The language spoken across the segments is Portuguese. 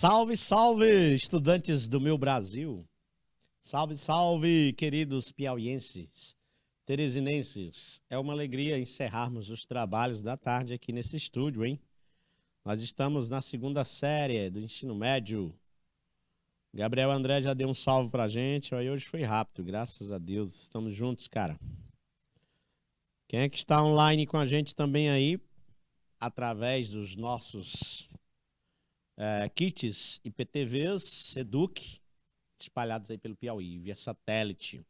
Salve, salve, estudantes do meu Brasil. Salve, salve, queridos piauienses, teresinenses. É uma alegria encerrarmos os trabalhos da tarde aqui nesse estúdio, hein? Nós estamos na segunda série do ensino médio. Gabriel André já deu um salve pra gente. Aí hoje foi rápido, graças a Deus. Estamos juntos, cara. Quem é que está online com a gente também aí, através dos nossos kits IPTVs, Educ, espalhados aí pelo Piauí, via satélite.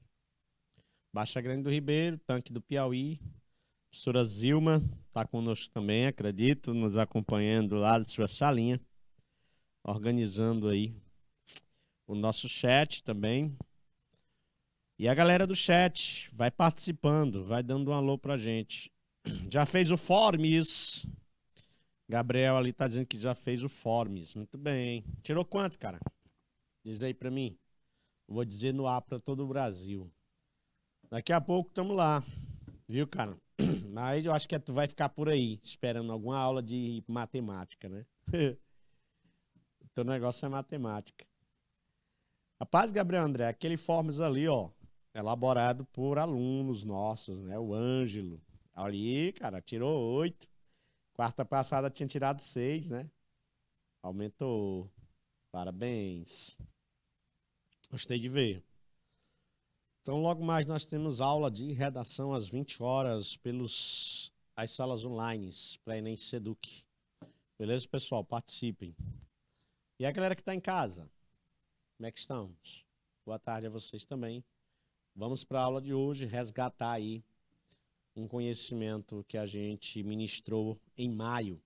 Baixa Grande do Ribeiro, Tanque do Piauí. Professora Zilma está conosco também, acredito, nos acompanhando lá da sua salinha, organizando aí o nosso chat também. E a galera do chat vai participando, vai dando um alô pra gente. Já fez o Forms? Gabriel ali tá dizendo que já fez o Forms. Muito bem. Tirou quanto, cara? Diz aí pra mim. Vou dizer no ar pra todo o Brasil. Daqui a pouco estamos lá. Viu, cara? Mas eu acho que tu vai ficar por aí, esperando alguma aula de matemática, né? O teu negócio é matemática. Rapaz, Gabriel André, aquele Forms ali, ó, elaborado por alunos nossos, né? O Ângelo. Ali, cara, tirou 8. Quarta passada tinha tirado 6, né? Aumentou. Parabéns. Gostei de ver. Então, logo mais nós temos aula de redação às 20 horas pelas salas online para Enem Seduc. Beleza, pessoal? Participem. E a galera que está em casa, como é que estamos? Boa tarde a vocês também. Vamos para a aula de hoje resgatar aí um conhecimento que a gente ministrou em maio,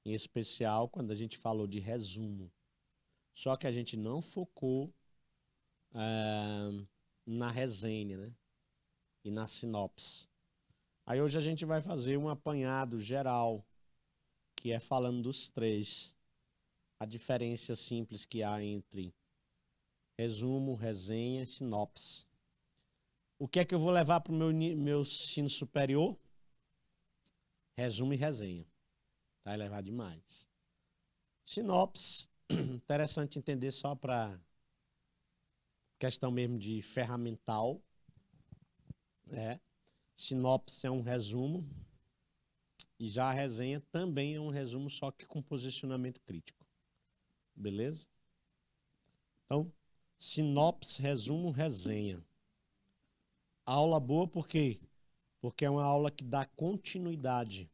em especial quando a gente falou de resumo. Só que a gente não focou na resenha, né? E na sinopse. Aí hoje a gente vai fazer um apanhado geral, que é falando dos três. A diferença simples que há entre resumo, resenha e sinopse. O que é que eu vou levar para o meu ensino superior? Resumo e resenha. Vai levar demais. Sinopse, interessante entender só para questão mesmo de ferramental. Sinopse é um resumo. E já a resenha também é um resumo, só que com posicionamento crítico. Beleza? Então, sinopse, resumo, resenha. Aula boa por quê? Porque é uma aula que dá continuidade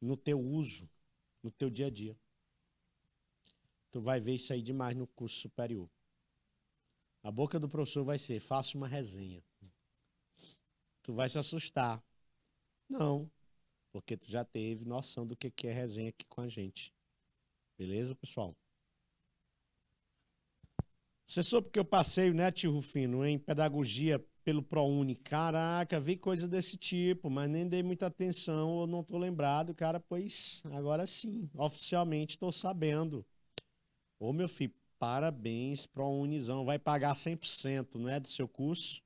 no teu uso, no teu dia a dia. Tu vai ver isso aí demais no curso superior. A boca do professor vai ser, faça uma resenha. Tu vai se assustar. Não, porque tu já teve noção do que é resenha aqui com a gente. Beleza, pessoal? Você soube que eu passei, né, tio Rufino, em pedagogia pelo ProUni. Caraca, vi coisa desse tipo, mas nem dei muita atenção, ou não tô lembrado, cara, pois agora sim, oficialmente tô sabendo. Ô, meu filho, parabéns, ProUnizão, vai pagar 100%, não é, do seu curso?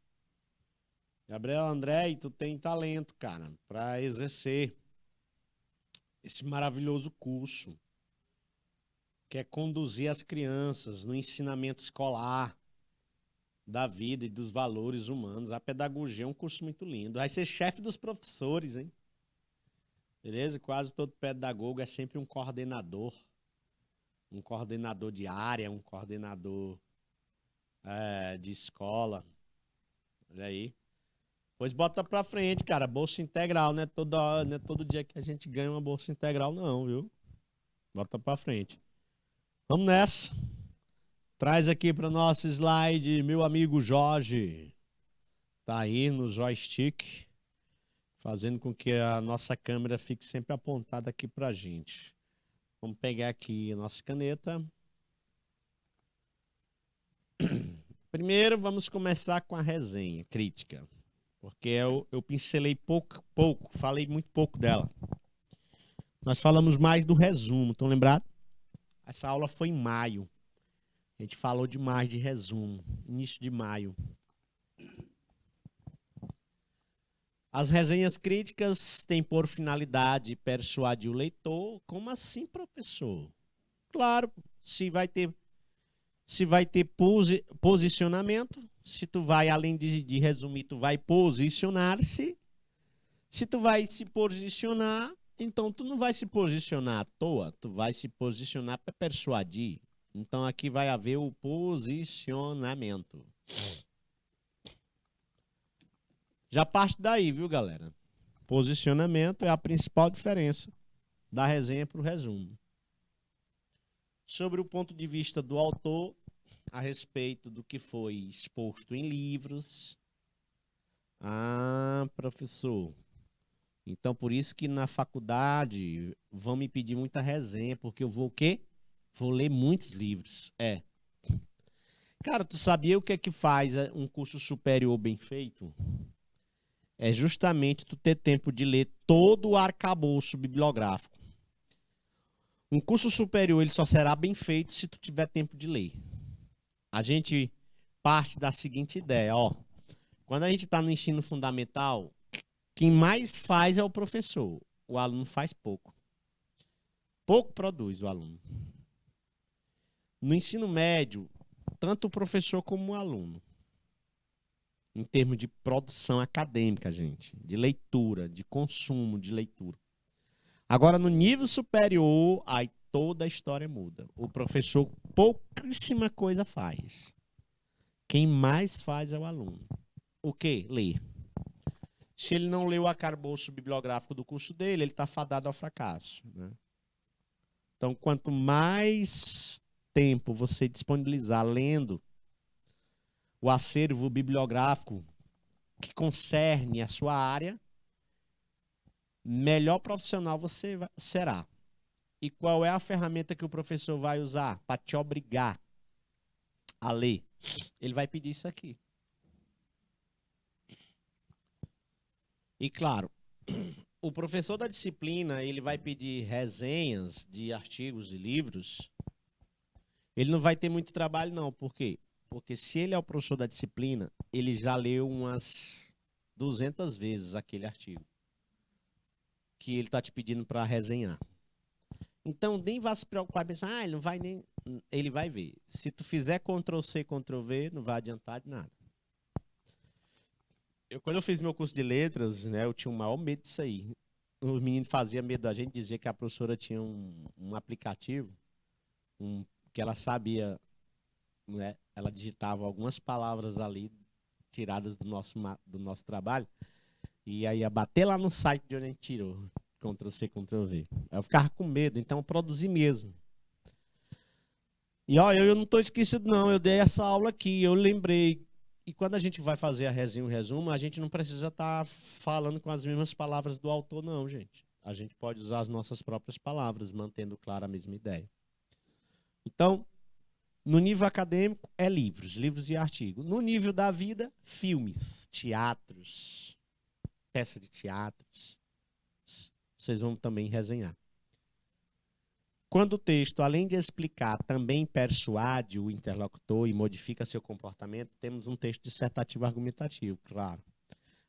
Gabriel André, tu tem talento, cara, para exercer esse maravilhoso curso, que é conduzir as crianças no ensinamento escolar da vida e dos valores humanos. A pedagogia é um curso muito lindo. Vai ser chefe dos professores, hein? Beleza? Quase todo pedagogo é sempre um coordenador de área, um coordenador de escola. Olha aí. Pois bota pra frente, cara. Bolsa integral, não é todo dia que a gente ganha uma bolsa integral, não, viu? Bota pra frente. Vamos nessa. Traz aqui para nosso slide meu amigo Jorge. Tá aí no joystick, fazendo com que a nossa câmera fique sempre apontada aqui pra gente. Vamos pegar aqui a nossa caneta. Primeiro vamos começar com a resenha crítica, porque eu pincelei pouco, falei muito pouco dela. Nós falamos mais do resumo, estão lembrados? Essa aula foi em maio. A gente falou demais de resumo, início de maio. As resenhas críticas têm por finalidade persuadir o leitor. Como assim, professor? Claro, se vai ter posicionamento, se tu vai, além de resumir, tu vai posicionar-se. Se tu vai se posicionar, então tu não vai se posicionar à toa, tu vai se posicionar para persuadir. Então aqui vai haver o posicionamento. Já parte daí, viu, galera? Posicionamento é a principal diferença da resenha para o resumo. Sobre o ponto de vista do autor, a respeito do que foi exposto em livros. Ah, professor. Então, por isso que na faculdade vão me pedir muita resenha, porque eu vou o quê? Vou ler muitos livros. Cara, tu sabia o que é que faz um curso superior bem feito? É justamente tu ter tempo de ler todo o arcabouço bibliográfico. Um curso superior ele só será bem feito se tu tiver tempo de ler. A gente parte da seguinte ideia, ó. Quando a gente está no ensino fundamental, quem mais faz é o professor. O aluno faz pouco. Pouco produz o aluno. No ensino médio, tanto o professor como o aluno. Em termos de produção acadêmica, gente. De leitura, de consumo de leitura. Agora, no nível superior, aí toda a história muda. O professor pouquíssima coisa faz. Quem mais faz é o aluno. O quê? Ler. Se ele não leu o arcabouço bibliográfico do curso dele, ele está fadado ao fracasso. Né? Então, quanto mais tempo você disponibilizar lendo o acervo bibliográfico que concerne a sua área, melhor profissional você será. E qual é a ferramenta que o professor vai usar para te obrigar a ler? Ele vai pedir isso aqui. E claro, o professor da disciplina, ele vai pedir resenhas de artigos e livros. Ele não vai ter muito trabalho não, por quê? Porque se ele é o professor da disciplina, ele já leu umas 200 vezes aquele artigo que ele está te pedindo para resenhar. Então, nem vá se preocupar e pensar, ele não vai nem... Ele vai ver. Se tu fizer Ctrl+C, Ctrl+V, não vai adiantar de nada. Quando eu fiz meu curso de letras, né, eu tinha o maior medo disso aí. O menino fazia medo da gente, dizia que a professora tinha um aplicativo que ela sabia, né, ela digitava algumas palavras ali, tiradas do nosso trabalho, e aí ia bater lá no site de onde a gente tirou. Ctrl+C, Ctrl+V. Eu ficava com medo, então eu produzi mesmo. E ó, eu não estou esquecido não, eu dei essa aula aqui, eu lembrei. E quando a gente vai fazer a resenha e o resumo, a gente não precisa estar falando com as mesmas palavras do autor não, gente. A gente pode usar as nossas próprias palavras, mantendo clara a mesma ideia. Então, no nível acadêmico, é livros e artigos. No nível da vida, filmes, teatros, peças de teatros. Vocês vão também resenhar. Quando o texto, além de explicar, também persuade o interlocutor e modifica seu comportamento, temos um texto dissertativo argumentativo, claro.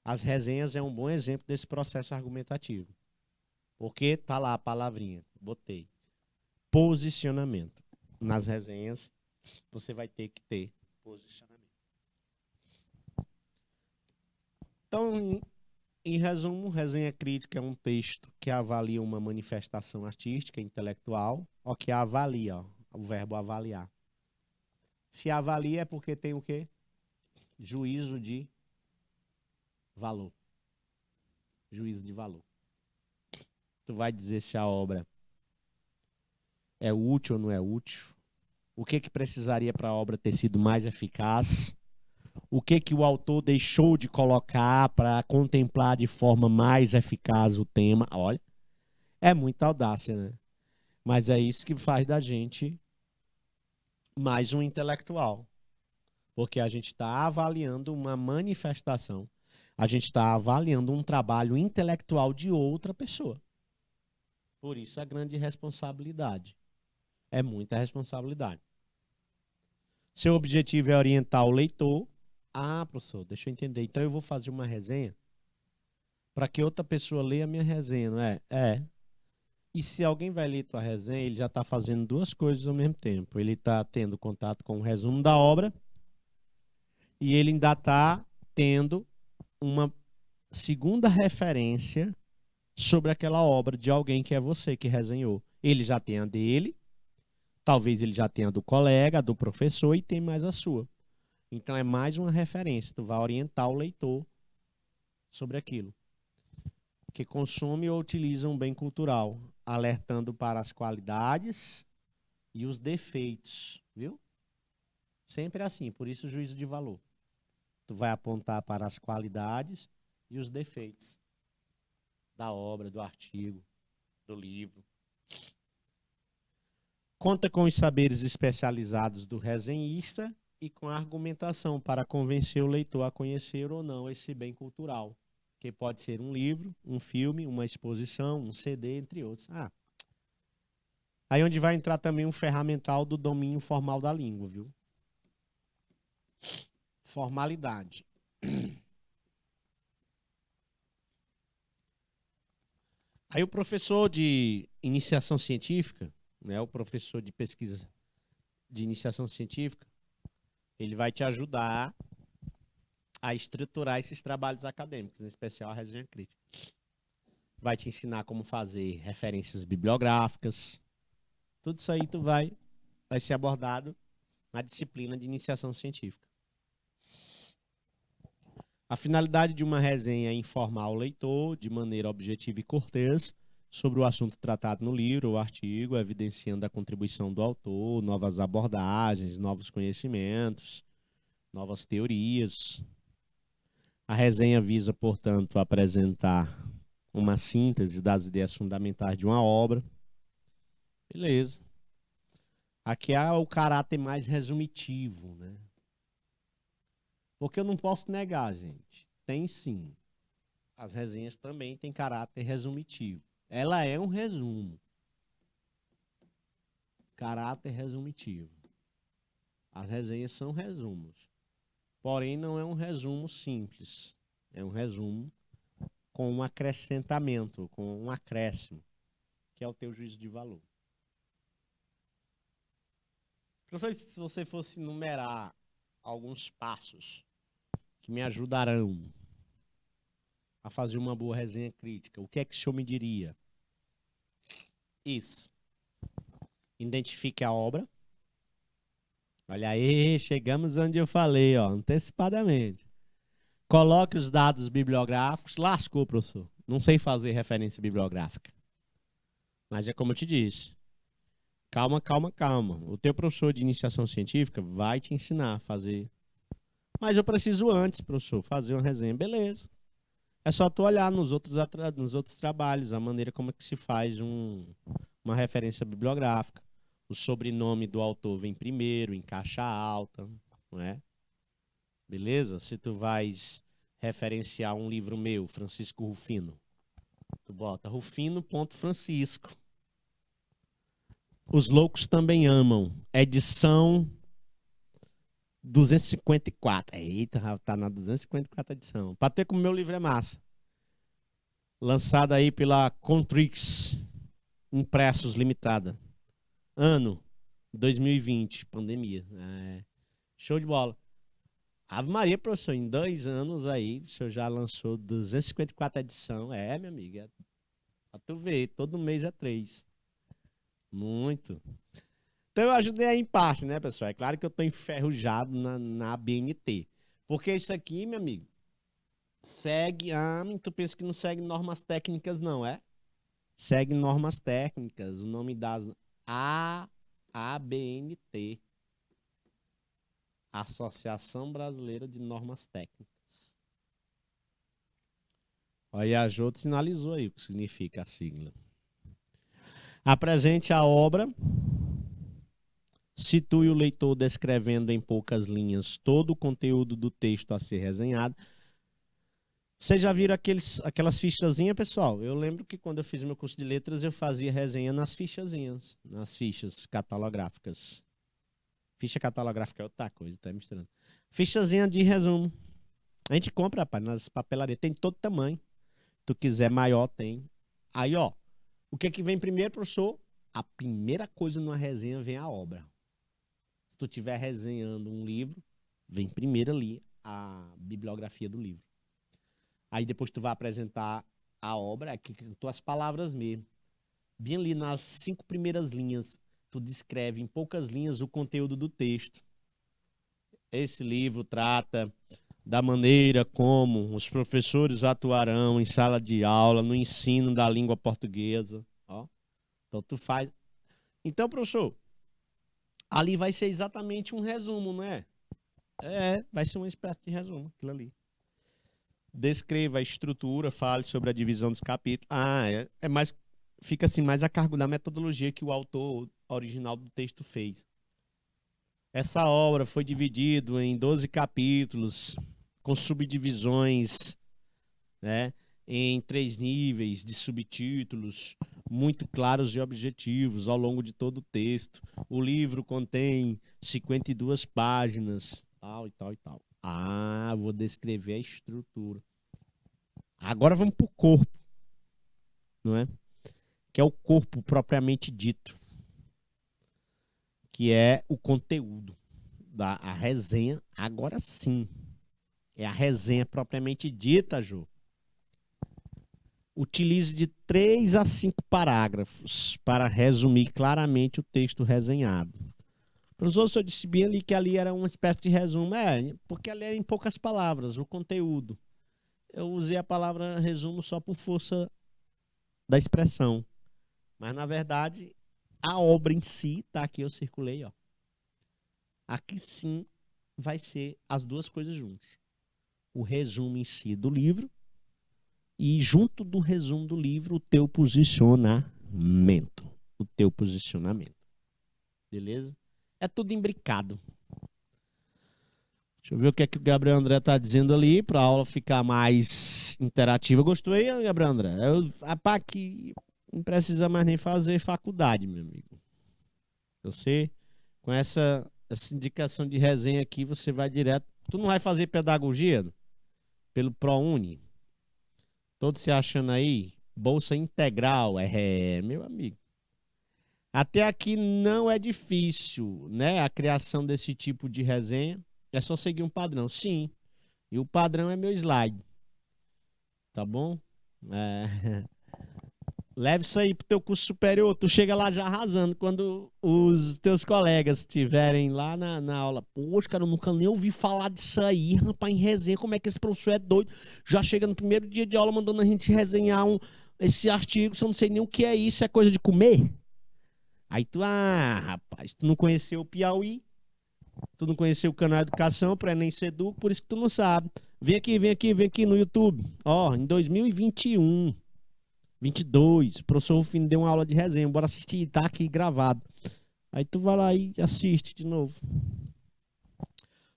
As resenhas é um bom exemplo desse processo argumentativo. Porque tá lá a palavrinha, botei. Posicionamento. Nas resenhas, você vai ter que ter posicionamento. Então, em resumo, resenha crítica é um texto que avalia uma manifestação artística, intelectual, ou que avalia, ó, o verbo avaliar. Se avalia é porque tem o quê? Juízo de valor. Juízo de valor. Tu vai dizer se a obra é útil ou não é útil. O que precisaria para a obra ter sido mais eficaz. O que o autor deixou de colocar para contemplar de forma mais eficaz o tema. Olha, é muita audácia, né? Mas é isso que faz da gente mais um intelectual. Porque a gente está avaliando uma manifestação. A gente está avaliando um trabalho intelectual de outra pessoa. Por isso a grande responsabilidade. É muita responsabilidade. Seu objetivo é orientar o leitor. Ah, professor, deixa eu entender. Então eu vou fazer uma resenha para que outra pessoa leia a minha resenha, não é? É. E se alguém vai ler tua resenha, ele já está fazendo duas coisas ao mesmo tempo. Ele está tendo contato com o resumo da obra e ele ainda está tendo uma segunda referência sobre aquela obra de alguém que é você que resenhou. Ele já tem a dele, talvez ele já tenha a do colega, a do professor e tem mais a sua. Então é mais uma referência, tu vai orientar o leitor sobre aquilo. Que consome ou utiliza um bem cultural, alertando para as qualidades e os defeitos, viu? Sempre assim, por isso o juízo de valor. Tu vai apontar para as qualidades e os defeitos da obra, do artigo, do livro. Conta com os saberes especializados do resenhista e com a argumentação para convencer o leitor a conhecer ou não esse bem cultural, que pode ser um livro, um filme, uma exposição, um CD, entre outros. Aí onde vai entrar também um ferramental do domínio formal da língua, viu? Formalidade. Aí o professor de iniciação científica, né, o professor de pesquisa de iniciação científica, ele vai te ajudar a estruturar esses trabalhos acadêmicos, em especial a resenha crítica. Vai te ensinar como fazer referências bibliográficas. Tudo isso aí vai ser abordado na disciplina de iniciação científica. A finalidade de uma resenha é informar o leitor de maneira objetiva e cortês sobre o assunto tratado no livro ou artigo, evidenciando a contribuição do autor, novas abordagens, novos conhecimentos, novas teorias. A resenha visa, portanto, apresentar uma síntese das ideias fundamentais de uma obra. Beleza. Aqui é o caráter mais resumitivo, né? Porque eu não posso negar, gente. Tem sim. As resenhas também têm caráter resumitivo. Ela é um resumo. Caráter resumitivo. As resenhas são resumos. Porém, não é um resumo simples. É um resumo com um acrescentamento, com um acréscimo, que é o teu juízo de valor. Professor, se você fosse numerar alguns passos que me ajudarão a fazer uma boa resenha crítica, o que é que o senhor me diria? Isso. Identifique a obra. Olha aí, chegamos onde eu falei, ó, antecipadamente. Coloque os dados bibliográficos. Lascou, professor. Não sei fazer referência bibliográfica. Mas é como eu te disse. Calma, calma, calma. O teu professor de iniciação científica vai te ensinar a fazer. Mas eu preciso antes, professor, fazer uma resenha. Beleza. É só tu olhar nos outros trabalhos, a maneira como é que se faz uma referência bibliográfica. O sobrenome do autor vem primeiro, em caixa alta, não é? Beleza? Se tu vais referenciar um livro meu, Francisco Rufino, tu bota Rufino.Francisco. Os Loucos Também Amam. Edição 254. Eita, tá na 254 edição. Pra ter como meu livro é massa. Lançado aí pela Contrix, Impressos Limitada. Ano 2020, pandemia. Show de bola. Ave Maria, professor, em 2 anos aí, o senhor já lançou 254 edição. Minha amiga. Pra tu ver, todo mês é 3. Muito. Então eu ajudei aí em parte, né, pessoal? É claro que eu tô enferrujado na ABNT. Porque isso aqui, meu amigo, segue... tu pensa que não segue normas técnicas, não, é? Segue normas técnicas. O nome das... ABNT. Associação Brasileira de Normas Técnicas. Olha, a Jô sinalizou aí o que significa a sigla. Apresente a obra. Situe o leitor descrevendo em poucas linhas todo o conteúdo do texto a ser resenhado. Vocês já viram aquelas fichazinhas, pessoal? Eu lembro que quando eu fiz meu curso de letras, eu fazia resenha nas fichazinhas, nas fichas catalográficas. Ficha catalográfica é outra coisa, tá misturando. Fichazinha de resumo. A gente compra, rapaz, nas papelarias. Tem todo tamanho. Se tu quiser maior, tem. Aí, ó. O que é que vem primeiro, professor? A primeira coisa numa resenha vem a obra. Se tu estiver resenhando um livro, vem primeiro ali a bibliografia do livro. Aí depois tu vai apresentar a obra, aqui com tuas palavras mesmo. Bem ali nas 5 primeiras linhas, tu descreve em poucas linhas o conteúdo do texto. Esse livro trata da maneira como os professores atuarão em sala de aula, no ensino da língua portuguesa. Ó. Então tu faz. Então, professor, ali vai ser exatamente um resumo, não é? Vai ser uma espécie de resumo, aquilo ali. Descreva a estrutura, fale sobre a divisão dos capítulos. Mais, fica assim mais a cargo da metodologia que o autor original do texto fez. Essa obra foi dividida em 12 capítulos, com subdivisões, né, em 3 níveis de subtítulos, muito claros e objetivos ao longo de todo o texto. O livro contém 52 páginas, tal e tal e tal. Vou descrever a estrutura. Agora vamos para o corpo, não é? Que é o corpo propriamente dito, que é o conteúdo da resenha. Agora sim, é a resenha propriamente dita, Jô. Utilize de 3 a 5 parágrafos para resumir claramente o texto resenhado. Professor, o senhor disse bem ali que ali era uma espécie de resumo. Porque ali é em poucas palavras, o conteúdo. Eu usei a palavra resumo só por força da expressão. Mas, na verdade, a obra em si, tá aqui, eu circulei, ó. Aqui sim vai ser as duas coisas juntas. O resumo em si do livro e, junto do resumo do livro, o teu posicionamento. O teu posicionamento. Beleza? É tudo imbricado. Deixa eu ver o que é que o Gabriel André está dizendo ali, para a aula ficar mais interativa. Gostou aí, Gabriel André? Aqui não precisa mais nem fazer faculdade, meu amigo. Você, com essa indicação de resenha aqui, você vai direto. Tu não vai fazer pedagogia pelo ProUni? Todos se achando aí? Bolsa integral, meu amigo. Até aqui não é difícil, né? A criação desse tipo de resenha. É só seguir um padrão. Sim. E o padrão é meu slide. Tá bom? Leve isso aí pro teu curso superior. Tu chega lá já arrasando. Quando os teus colegas estiverem lá na aula. Poxa, cara, eu nunca nem ouvi falar disso aí, rapaz, em resenha. Como é que esse professor é doido? Já chega no primeiro dia de aula mandando a gente resenhar esse artigo. Se eu não sei nem o que é isso. É coisa de comer? Aí tu, rapaz, tu não conheceu o Piauí. Tu não conheceu o canal Educação para Enem Seduc, por isso que tu não sabe. Vem aqui no YouTube. Ó, em 2021, 22, o professor Rufino deu uma aula de resenha. Bora assistir, tá aqui gravado. Aí tu vai lá e assiste de novo.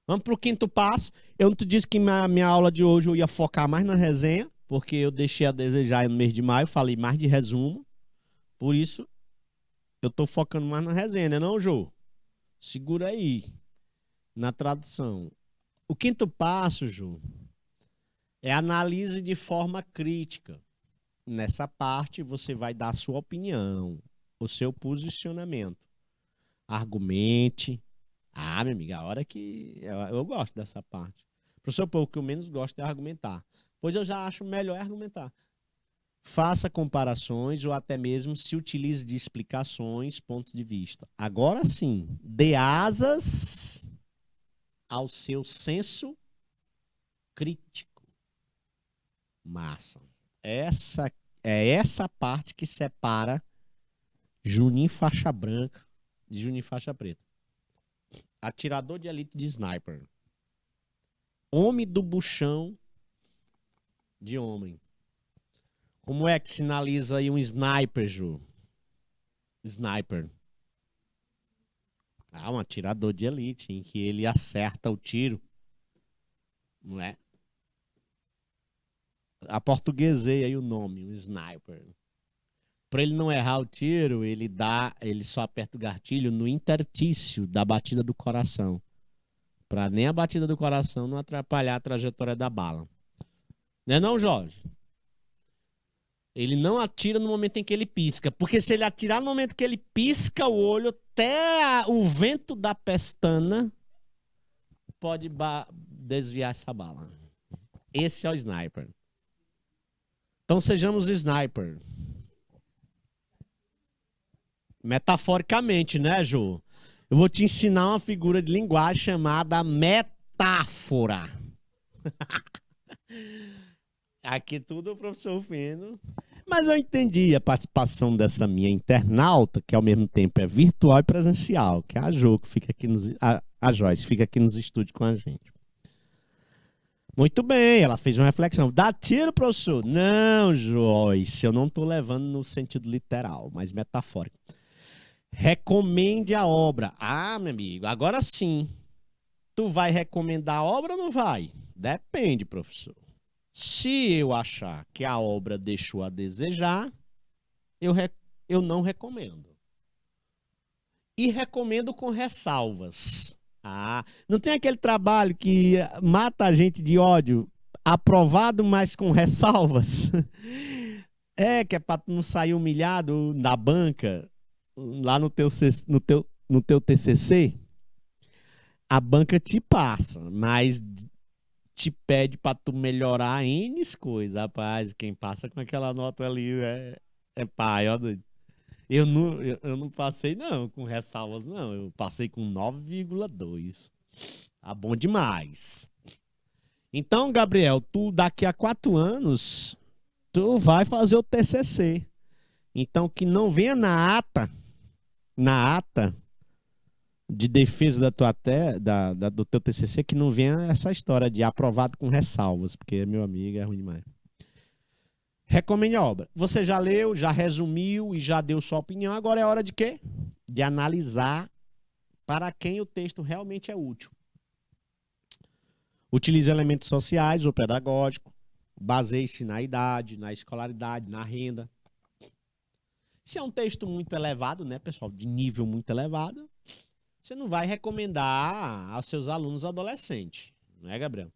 Vamos pro 5º passo. Eu não te disse que minha aula de hoje eu ia focar mais na resenha, porque eu deixei a desejar no mês de maio, falei mais de resumo. Por isso, eu tô focando mais na resenha, né não, Jô? Segura aí. Na tradução. O 5º passo, Ju, é análise de forma crítica. Nessa parte, você vai dar a sua opinião, o seu posicionamento. Argumente. Minha amiga, a hora que... Eu gosto dessa parte. Professor, o que eu menos gosto é argumentar. Pois eu já acho melhor argumentar. Faça comparações ou até mesmo se utilize de explicações, pontos de vista. Agora sim, dê asas ao seu senso crítico. Massa. Essa parte que separa Juninho faixa branca de Juninho faixa preta. Atirador de elite de sniper. Homem do buchão de homem. Como é que sinaliza aí um sniper, Ju? Sniper. Um atirador de elite, em que ele acerta o tiro. Não é? Aportuguesei aí o nome, um sniper. Para ele não errar o tiro, ele só aperta o gatilho no interstício da batida do coração. Para nem a batida do coração não atrapalhar a trajetória da bala. Não é não, Jorge? Ele não atira no momento em que ele pisca. Porque se ele atirar no momento que ele pisca o olho, até o vento da pestana pode desviar essa bala. Esse é o sniper. Então sejamos sniper. Metaforicamente, né, Jô? Eu vou te ensinar uma figura de linguagem chamada metáfora. Aqui tudo o professor Fino. Mas eu entendi a participação dessa minha internauta, que ao mesmo tempo é virtual e presencial, que é a Jo, que fica aqui a Joyce, fica aqui nos estúdios com a gente. Muito bem, ela fez uma reflexão. Dá tiro, professor? Não, Joyce, eu não estou levando no sentido literal, mas metafórico. Recomende a obra. Ah, meu amigo, agora sim. Tu vai recomendar a obra ou não vai? Depende, professor. Se eu achar que a obra deixou a desejar, eu não recomendo. E recomendo com ressalvas. Ah, não tem aquele trabalho que mata a gente de ódio, aprovado, mas com ressalvas? É, que é para não sair humilhado na banca, lá no teu TCC. A banca te passa, mas te pede para tu melhorar N coisas. Rapaz, quem passa com aquela nota ali é pai, ó. Eu não passei, não, com ressalvas, não. Eu passei com 9,2. Tá bom demais. Então, Gabriel, tu daqui a 4 anos, tu vai fazer o TCC. Então, que não venha na ata de defesa do teu TCC, que não venha essa história de aprovado com ressalvas, porque, meu amigo, é ruim demais. Recomende a obra. Você já leu, já resumiu e já deu sua opinião. Agora é hora de quê? De analisar para quem o texto realmente é útil. Utilize elementos sociais ou pedagógicos. Baseie-se na idade, na escolaridade, na renda. Se é um texto muito elevado, né, pessoal, de nível muito elevado, você não vai recomendar aos seus alunos adolescentes, não é, Gabriel?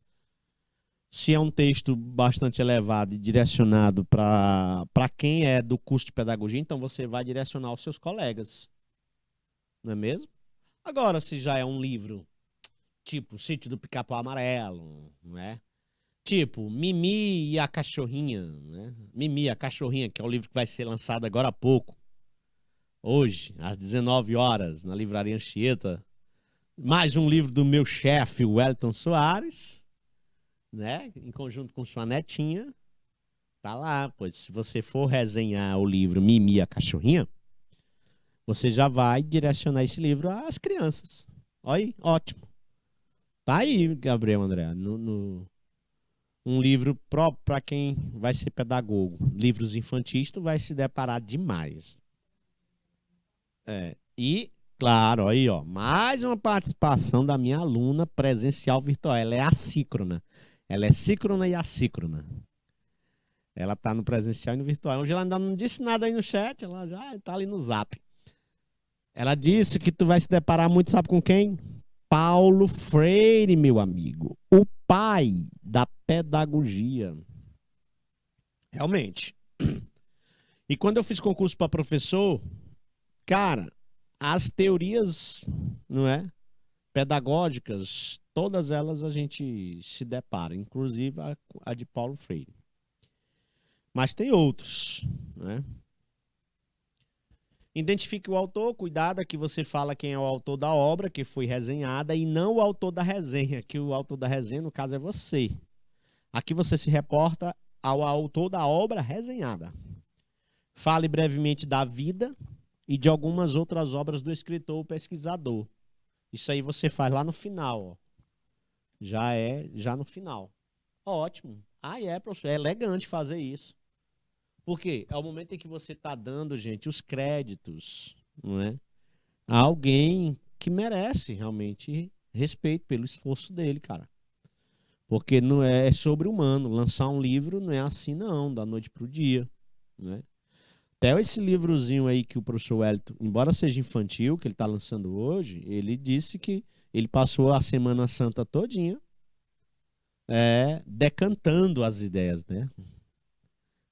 Se é um texto bastante elevado e direcionado para quem é do curso de pedagogia, então você vai direcionar aos seus colegas, não é mesmo? Agora, se já é um livro tipo Sítio do Pica-Pau Amarelo, não é? Tipo Mimi e a Cachorrinha, né? Mimi, a Cachorrinha, que é o livro que vai ser lançado agora há pouco, hoje, às 19 horas, na Livraria Anchieta. Mais um livro do meu chefe, Wellington Soares, né? Em conjunto com sua netinha. Tá lá, pois se você for resenhar o livro Mimi, a Cachorrinha, você já vai direcionar esse livro às crianças. Olha aí, ótimo. Tá aí, Gabriel André, um livro próprio para quem vai ser pedagogo. Livros infantis, tu vai se deparar demais. E, claro, aí, ó, mais uma participação da minha aluna presencial virtual. Ela é assíncrona. Ela é síncrona e assíncrona. Ela tá no presencial e no virtual. Hoje ela ainda não disse nada aí no chat, ela já tá ali no zap. Ela disse que tu vai se deparar muito, sabe com quem? Paulo Freire, meu amigo. O pai da pedagogia. Realmente. E quando eu fiz concurso para professor, cara, as teorias, não é? Pedagógicas, todas elas a gente se depara, inclusive a de Paulo Freire. Mas tem outros, né? Identifique o autor, cuidado que você fala quem é o autor da obra que foi resenhada e não o autor da resenha, que o autor da resenha, no caso, é você. Aqui você se reporta ao autor da obra resenhada. Fale brevemente da vida e de algumas outras obras do escritor ou pesquisador. Isso aí você faz lá no final, ó. Já no final. Ótimo. Professor, é elegante fazer isso. Por quê? É o momento em que você está dando, gente, os créditos, não é? A alguém que merece realmente respeito pelo esforço dele, cara. Porque não é sobre-humano. Lançar um livro não é assim, não, da noite pro dia, né? Até esse livrozinho aí que o professor Wellington, embora seja infantil, que ele está lançando hoje, ele disse que ele passou a Semana Santa todinha decantando as ideias, né?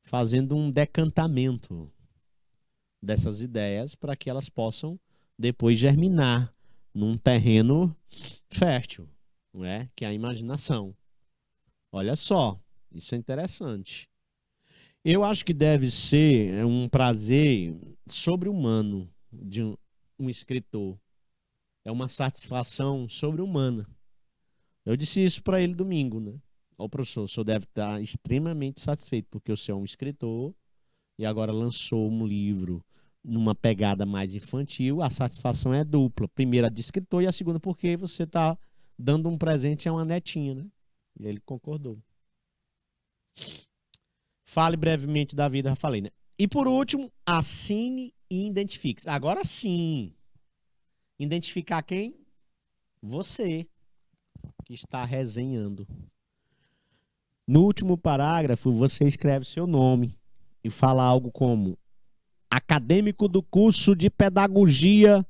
fazendo um decantamento dessas ideias para que elas possam depois germinar num terreno fértil, não é? Que é a imaginação. Olha só, isso é interessante. Eu acho que deve ser um prazer sobre-humano de um escritor. É uma satisfação sobre-humana. Eu disse isso para ele domingo, né? Ó, professor, o senhor deve estar extremamente satisfeito, porque o senhor é um escritor e agora lançou um livro numa pegada mais infantil. A satisfação é dupla. Primeira de escritor e a segunda porque você está dando um presente a uma netinha, né? E ele concordou. Fale brevemente da vida, já falei, né? E por último, assine e identifique-se. Agora sim. Identificar quem? Você que está resenhando. No último parágrafo, você escreve seu nome e fala algo como: acadêmico do curso de Pedagogia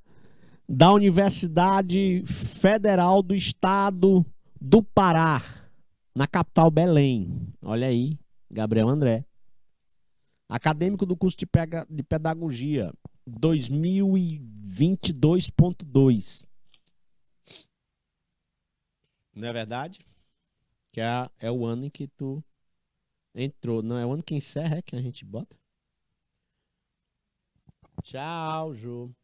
da Universidade Federal do Estado do Pará, na capital Belém. Olha aí, Gabriel André. Acadêmico do curso de Pedagogia 2022.2. Não é verdade? Que é o ano em que tu entrou. Não é o ano que encerra, é que a gente bota? Tchau, Ju.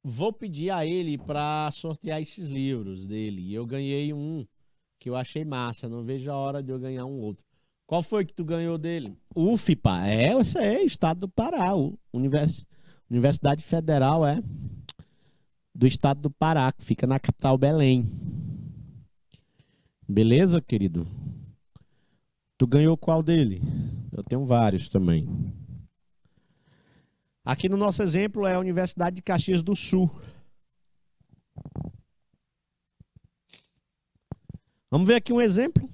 Vou pedir a ele para sortear esses livros dele. Eu ganhei um que eu achei massa. Não vejo a hora de eu ganhar um outro. Qual foi que tu ganhou dele? UFPA. É, eu sei, Estado do Pará. Universidade Federal, do Estado do Pará, que fica na capital Belém. Beleza, querido? Tu ganhou qual dele? Eu tenho vários também. Aqui no nosso exemplo é a Universidade de Caxias do Sul. Vamos ver aqui um exemplo.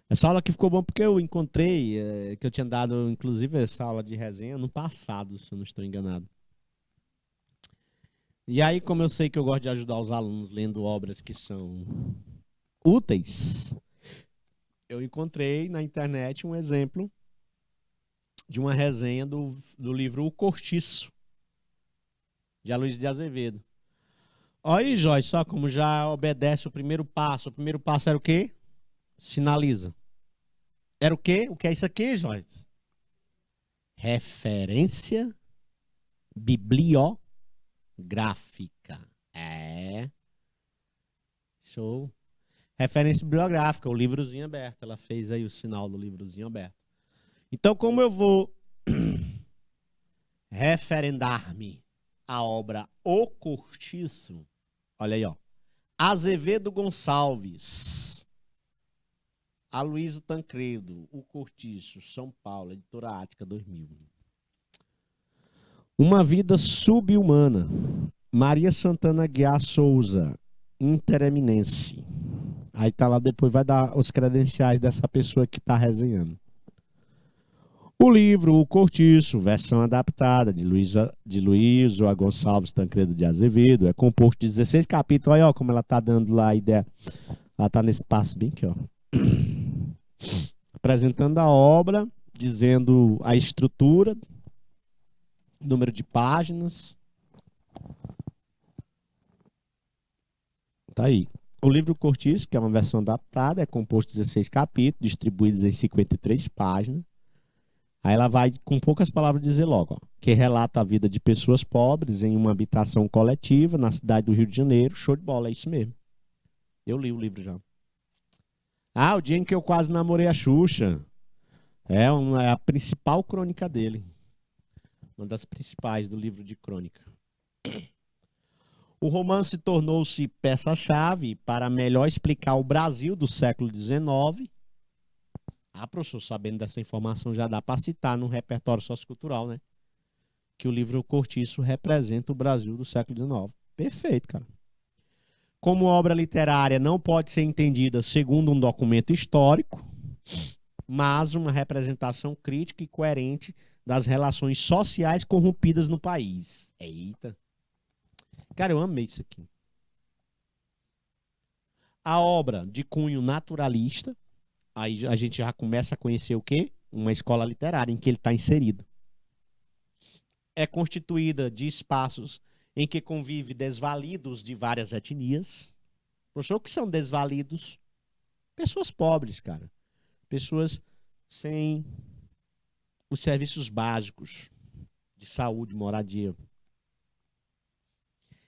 Essa aula aqui ficou bom porque eu encontrei, que eu tinha dado, inclusive, essa aula de resenha no passado, se eu não estou enganado. E aí, como eu sei que eu gosto de ajudar os alunos lendo obras que são úteis, eu encontrei na internet um exemplo de uma resenha do livro O Cortiço, de Aloysio de Azevedo. Olha aí, Joyce, só como já obedece o primeiro passo. O primeiro passo era o quê? Sinaliza. Era o quê? O que é isso aqui, Joyce? Referência bibliográfica. Show. Referência bibliográfica, o livrozinho aberto. Ela fez aí o sinal do livrozinho aberto. Então, como eu vou referendar-me à obra O Cortiço, olha aí, ó. Azevedo Gonçalves, Aloysio Tancredo, O Cortiço, São Paulo, Editora Ática, 2000. Uma Vida Subhumana, Maria Santana Guiar Souza, Intereminense. Aí tá lá, depois vai dar os credenciais dessa pessoa que tá resenhando. O livro O Cortiço, versão adaptada de Luísa Gonçalves Tancredo de Azevedo, é composto de 16 capítulos. Olha ó, como ela tá dando lá a ideia. Ela tá nesse passo bem aqui, ó. Apresentando a obra, dizendo a estrutura, número de páginas. Tá aí. O livro Cortiço, que é uma versão adaptada, é composto de 16 capítulos, distribuídos em 53 páginas. Aí ela vai, com poucas palavras, dizer logo, ó, que relata a vida de pessoas pobres em uma habitação coletiva na cidade do Rio de Janeiro. Show de bola, é isso mesmo. Eu li o livro já. Ah, o dia em que eu quase namorei a Xuxa. É a principal crônica dele. Uma das principais do livro de crônica. O romance tornou-se peça-chave para melhor explicar o Brasil do século XIX. Ah, professor, sabendo dessa informação já dá para citar no repertório sociocultural, né? Que o livro Cortiço representa o Brasil do século XIX. Perfeito, cara. Como obra literária, não pode ser entendida segundo um documento histórico, mas uma representação crítica e coerente das relações sociais corrompidas no país. Eita. Cara, eu amei isso aqui. A obra de cunho naturalista, aí a gente já começa a conhecer o quê? Uma escola literária em que ele está inserido. É constituída de espaços em que convive desvalidos de várias etnias. Professor, o que são desvalidos? Pessoas pobres, cara. Pessoas sem os serviços básicos de saúde, moradia.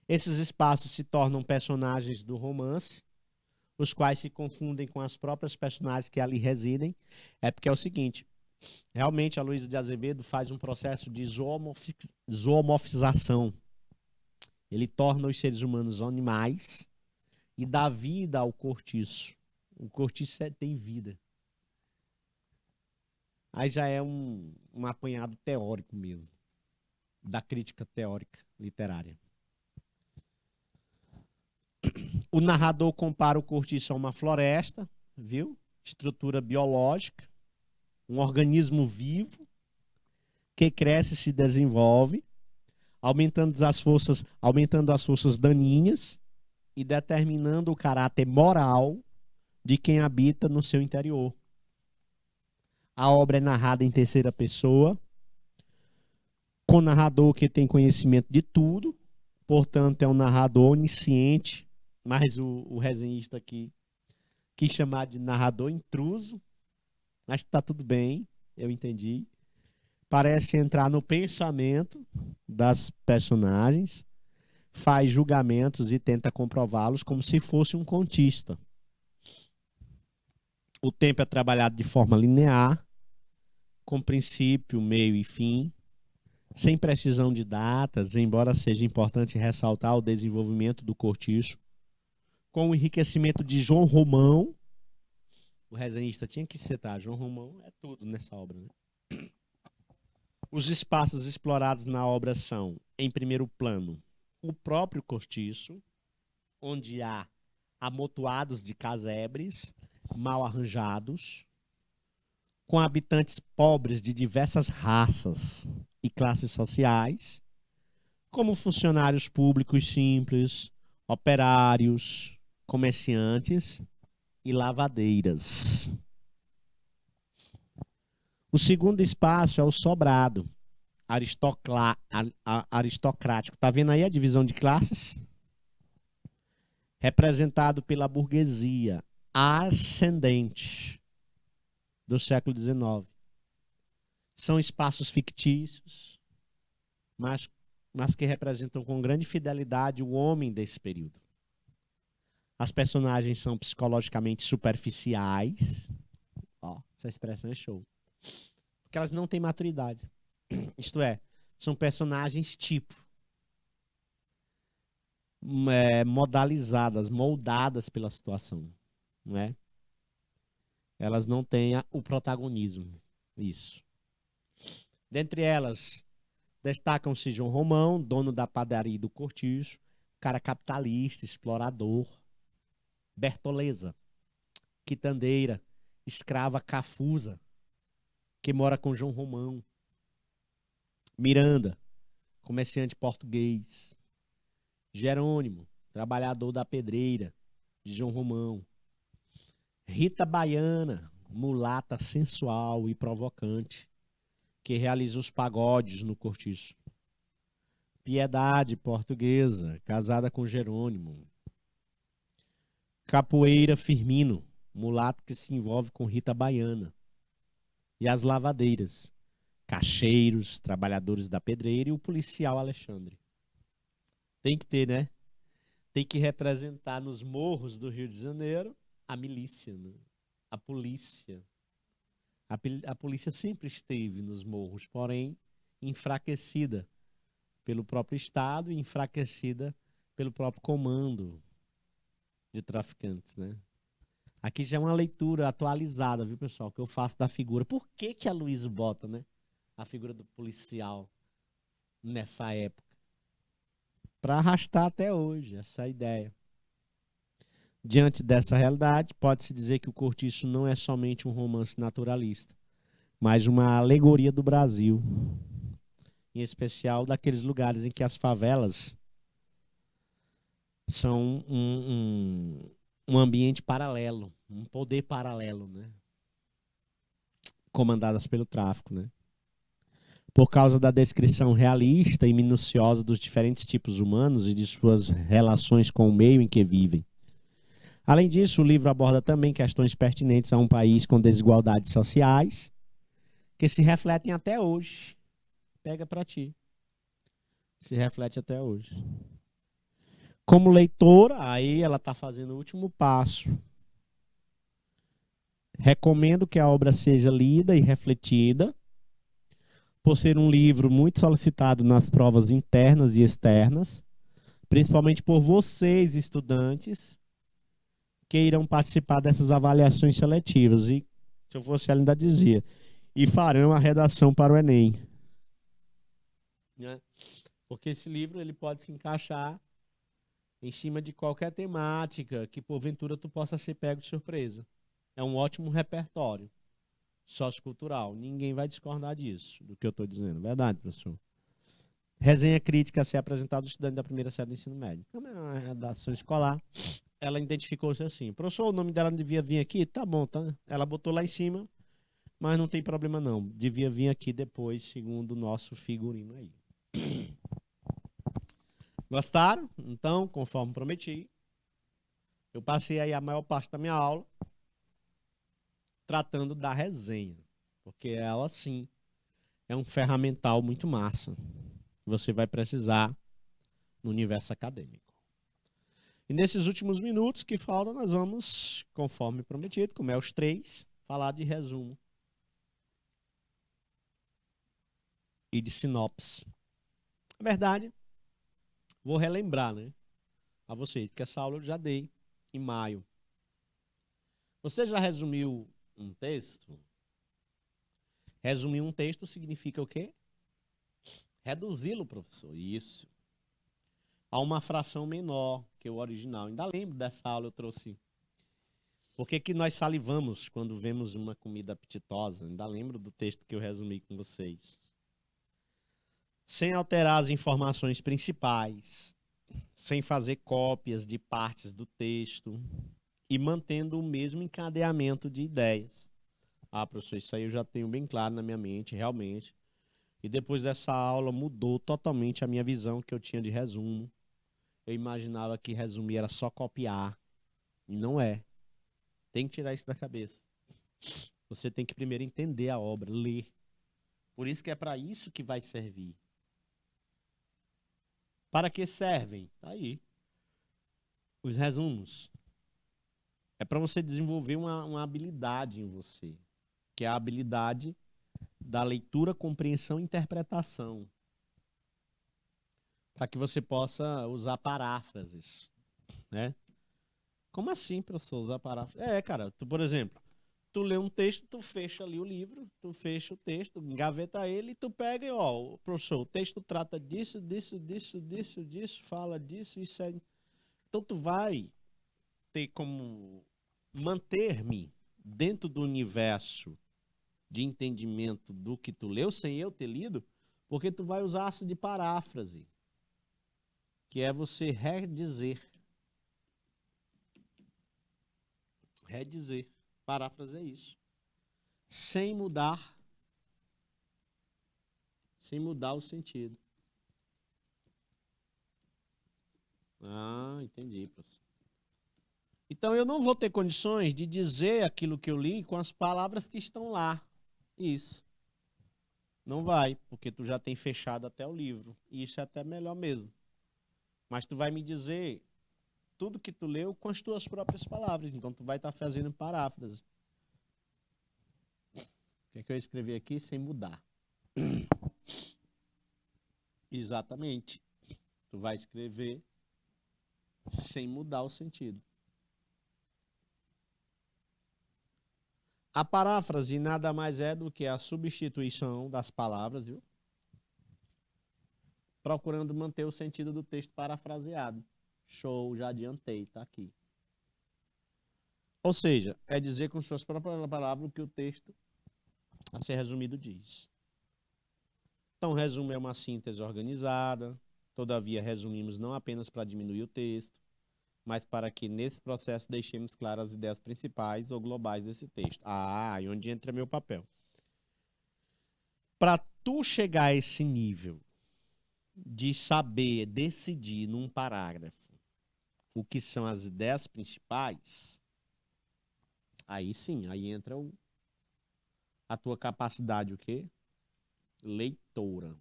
Esses espaços se tornam personagens do romance, os quais se confundem com as próprias personagens que ali residem. É porque é o seguinte, realmente a Luísa de Azevedo faz um processo de zoomorfização. Ele torna os seres humanos animais e dá vida ao cortiço. O cortiço tem vida. Aí já é um apanhado teórico mesmo, da crítica teórica literária. O narrador compara o cortiço a uma floresta, viu? Estrutura biológica, um organismo vivo que cresce e se desenvolve, aumentando as forças daninhas e determinando o caráter moral de quem habita no seu interior. A obra é narrada em terceira pessoa, com narrador que tem conhecimento de tudo, portanto é um narrador onisciente, mas o resenhista aqui quis chamar de narrador intruso, mas está tudo bem, eu entendi. Parece entrar no pensamento das personagens, faz julgamentos e tenta comprová-los como se fosse um contista. O tempo é trabalhado de forma linear, com princípio, meio e fim, sem precisão de datas, embora seja importante ressaltar o desenvolvimento do cortiço, com o enriquecimento de João Romão. O resenhista tinha que citar, João Romão é tudo nessa obra, né? Os espaços explorados na obra são, em primeiro plano, o próprio cortiço, onde há amontoados de casebres mal arranjados, com habitantes pobres de diversas raças e classes sociais, como funcionários públicos simples, operários, comerciantes e lavadeiras. O segundo espaço é o sobrado, aristocrático. Está vendo aí a divisão de classes? Representado pela burguesia ascendente do século XIX. São espaços fictícios, mas que representam com grande fidelidade o homem desse período. As personagens são psicologicamente superficiais. Ó, essa expressão é show. Porque elas não têm maturidade. Isto é, são personagens tipo. Modalizadas, moldadas pela situação. Não é? Elas não têm o protagonismo. Isso. Dentre elas, destacam-se João Romão, dono da padaria do cortiço, cara capitalista, explorador. Bertoleza, quitandeira, escrava cafusa, que mora com João Romão. Miranda, comerciante português. Jerônimo, trabalhador da pedreira, de João Romão. Rita Baiana, mulata sensual e provocante, que realiza os pagodes no cortiço. Piedade, portuguesa, casada com Jerônimo. Capoeira Firmino, mulato que se envolve com Rita Baiana. E as lavadeiras, caixeiros, trabalhadores da pedreira e o policial Alexandre. Tem que ter, né? Tem que representar nos morros do Rio de Janeiro a milícia, né? A polícia. A polícia sempre esteve nos morros, porém enfraquecida pelo próprio Estado e enfraquecida pelo próprio comando de traficantes, né? Aqui já é uma leitura atualizada, viu, pessoal, que eu faço da figura. Por que a Luísa bota, né, a figura do policial nessa época? Para arrastar até hoje, essa é a ideia. Diante dessa realidade, pode-se dizer que o Cortiço não é somente um romance naturalista, mas uma alegoria do Brasil, em especial daqueles lugares em que as favelas são um ambiente paralelo, um poder paralelo, né? Comandadas pelo tráfico, né? Por causa da descrição realista e minuciosa dos diferentes tipos humanos e de suas relações com o meio em que vivem. Além disso, o livro aborda também questões pertinentes a um país com desigualdades sociais que se refletem até hoje. Pega para ti. Se reflete até hoje. Como leitora, aí ela está fazendo o último passo. Recomendo que a obra seja lida e refletida, por ser um livro muito solicitado nas provas internas e externas, principalmente por vocês, estudantes, que irão participar dessas avaliações seletivas. E, se eu fosse ela, ainda dizia, e farão a redação para o Enem. Né? Porque esse livro ele pode se encaixar em cima de qualquer temática que, porventura, tu possa ser pego de surpresa. É um ótimo repertório sociocultural. Ninguém vai discordar disso, do que eu estou dizendo. Verdade, professor? Resenha crítica a ser apresentada ao estudante da primeira série do ensino médio. Como é uma redação escolar, ela identificou-se assim. Professor, o nome dela devia vir aqui? Tá bom, tá? Ela botou lá em cima, mas não tem problema não. Devia vir aqui depois, segundo o nosso figurino aí. Gostaram? Então, conforme prometi, eu passei aí a maior parte da minha aula tratando da resenha, porque ela sim é um ferramental muito massa que você vai precisar no universo acadêmico. E nesses últimos minutos que faltam, nós vamos, conforme prometido, como é os 3, falar de resumo e de sinopse. Na verdade, vou relembrar, né, a vocês, que essa aula eu já dei em maio. Você já resumiu um texto? Resumir um texto significa o quê? Reduzi-lo, professor. Isso. A uma fração menor que o original. Ainda lembro dessa aula, eu trouxe. Por que que nós salivamos quando vemos uma comida apetitosa? Ainda lembro do texto que eu resumi com vocês. Sem alterar as informações principais, sem fazer cópias de partes do texto e mantendo o mesmo encadeamento de ideias. Ah, professor, isso aí eu já tenho bem claro na minha mente, realmente. E depois dessa aula mudou totalmente a minha visão que eu tinha de resumo. Eu imaginava que resumir era só copiar. E não é. Tem que tirar isso da cabeça. Você tem que primeiro entender a obra, ler. Por isso que é para isso que vai servir. Para que servem? Tá aí. Os resumos. É para você desenvolver uma habilidade em você, que é a habilidade da leitura, compreensão e interpretação. Para que você possa usar paráfrases, né? Como assim, professor, usar paráfrases? Cara, tu, por exemplo, tu lê um texto, tu fecha ali o livro, tu fecha o texto, engaveta ele e tu pega e, ó, professor, o texto trata disso, disso, fala disso, isso é... Então tu vai ter como manter-me dentro do universo de entendimento do que tu leu, sem eu ter lido, porque tu vai usar essa de paráfrase, que é você redizer. Redizer. Paráfrase é isso. Sem mudar o sentido. Ah, entendi, professor. Então eu não vou ter condições de dizer aquilo que eu li com as palavras que estão lá. Isso. Não vai, porque tu já tem fechado até o livro. E isso é até melhor mesmo. Mas tu vai me dizer tudo que tu leu com as tuas próprias palavras. Então tu vai estar fazendo paráfrase. O que eu escrevi aqui? Sem mudar. Exatamente. Tu vai escrever sem mudar o sentido. A paráfrase nada mais é do que a substituição das palavras, viu? Procurando manter o sentido do texto parafraseado. Show, já adiantei, tá aqui. Ou seja, é dizer com suas próprias palavras o que o texto a ser resumido diz. Então, o resumo é uma síntese organizada, todavia resumimos não apenas para diminuir o texto, mas para que nesse processo deixemos claras as ideias principais ou globais desse texto. Ah, e onde entra meu papel? Para tu chegar a esse nível de saber decidir num parágrafo o que são as ideias principais, aí sim, aí entra a tua capacidade o quê? Leitora.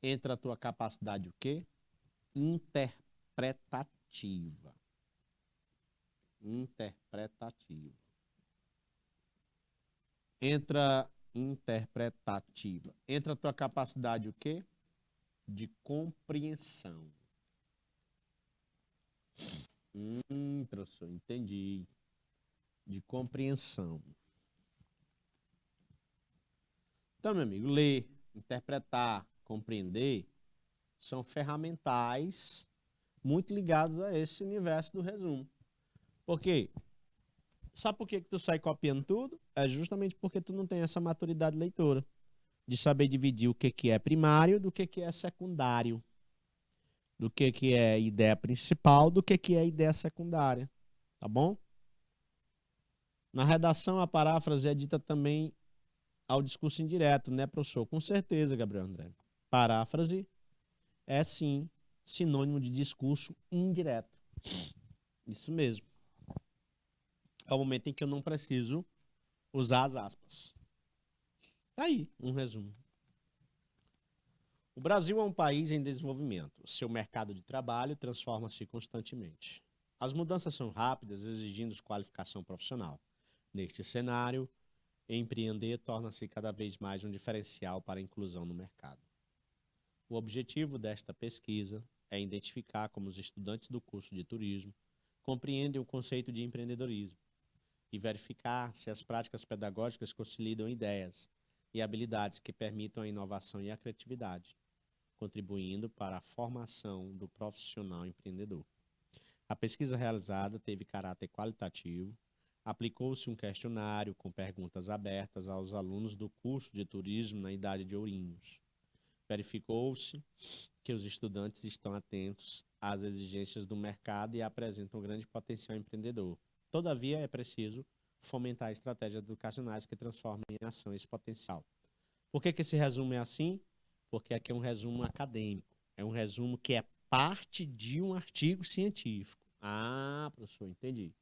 Entra a tua capacidade o quê? Interpretativa. Interpretativa. Entra interpretativa. Entra a tua capacidade o quê? De compreensão. Professor, entendi. De compreensão. Então, meu amigo, ler, interpretar, compreender são ferramentais muito ligados a esse universo do resumo. Por quê? Sabe por que tu sai copiando tudo? É justamente porque tu não tem essa maturidade leitora de saber dividir o que é primário do que é secundário, do que é ideia principal, do que é ideia secundária. Tá bom? Na redação, a paráfrase é dita também ao discurso indireto, né, professor? Com certeza, Gabriel André. Paráfrase é, sim, sinônimo de discurso indireto. Isso mesmo. É o momento em que eu não preciso usar as aspas. Tá aí, um resumo. O Brasil é um país em desenvolvimento. Seu mercado de trabalho transforma-se constantemente. As mudanças são rápidas, exigindo qualificação profissional. Neste cenário, empreender torna-se cada vez mais um diferencial para a inclusão no mercado. O objetivo desta pesquisa é identificar como os estudantes do curso de turismo compreendem o conceito de empreendedorismo e verificar se as práticas pedagógicas consolidam ideias e habilidades que permitam a inovação e a criatividade, contribuindo para a formação do profissional empreendedor. A pesquisa realizada teve caráter qualitativo, aplicou-se um questionário com perguntas abertas aos alunos do curso de turismo na idade de Ourinhos. Verificou-se que os estudantes estão atentos às exigências do mercado e apresentam um grande potencial empreendedor. Todavia, é preciso fomentar estratégias educacionais que transformem em ação esse potencial. Por que esse resumo é assim? Porque aqui é um resumo acadêmico. É um resumo que é parte de um artigo científico. Ah, professor, entendi.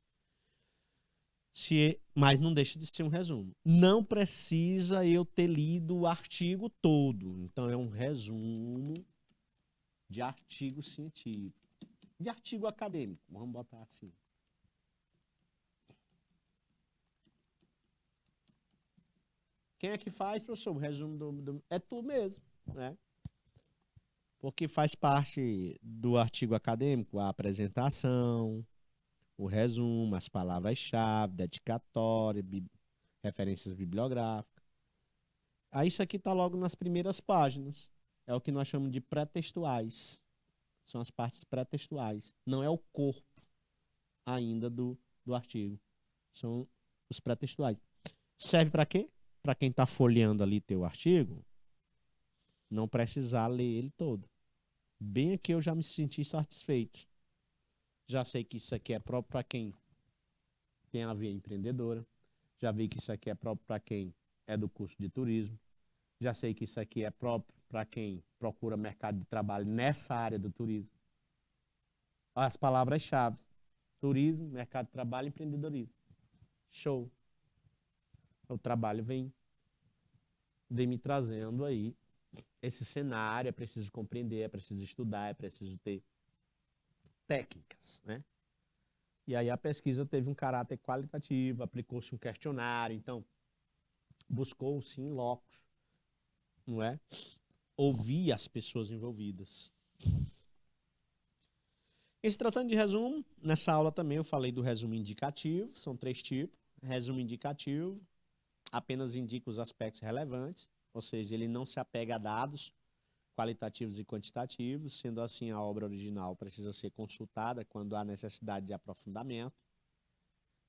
Mas não deixa de ser um resumo. Não precisa eu ter lido o artigo todo. Então, é um resumo de artigo científico. De artigo acadêmico, vamos botar assim. Quem é que faz, professor, o resumo é tu mesmo, né? Porque faz parte do artigo acadêmico a apresentação, o resumo, as palavras-chave, dedicatória, referências bibliográficas. Aí isso aqui está logo nas primeiras páginas. É o que nós chamamos de pré-textuais. São as partes pré-textuais. Não é o corpo ainda do artigo. São os pré-textuais. Serve para quê? Para quem está folheando ali teu artigo, não precisar ler ele todo. Bem aqui eu já me senti satisfeito. Já sei que isso aqui é próprio para quem tem a veia empreendedora. Já vi que isso aqui é próprio para quem é do curso de turismo. Já sei que isso aqui é próprio para quem procura mercado de trabalho nessa área do turismo. As palavras-chave: turismo, mercado de trabalho e empreendedorismo. Show. O trabalho vem me trazendo aí esse cenário. É preciso compreender, é preciso estudar, é preciso ter técnicas, né? E aí a pesquisa teve um caráter qualitativo, aplicou-se um questionário, então buscou-se in locus, não é? Ouvir as pessoas envolvidas. Em se tratando de resumo, nessa aula também eu falei do resumo indicativo, são 3 tipos. Resumo indicativo apenas indica os aspectos relevantes, ou seja, ele não se apega a dados qualitativos e quantitativos. Sendo assim, a obra original precisa ser consultada quando há necessidade de aprofundamento.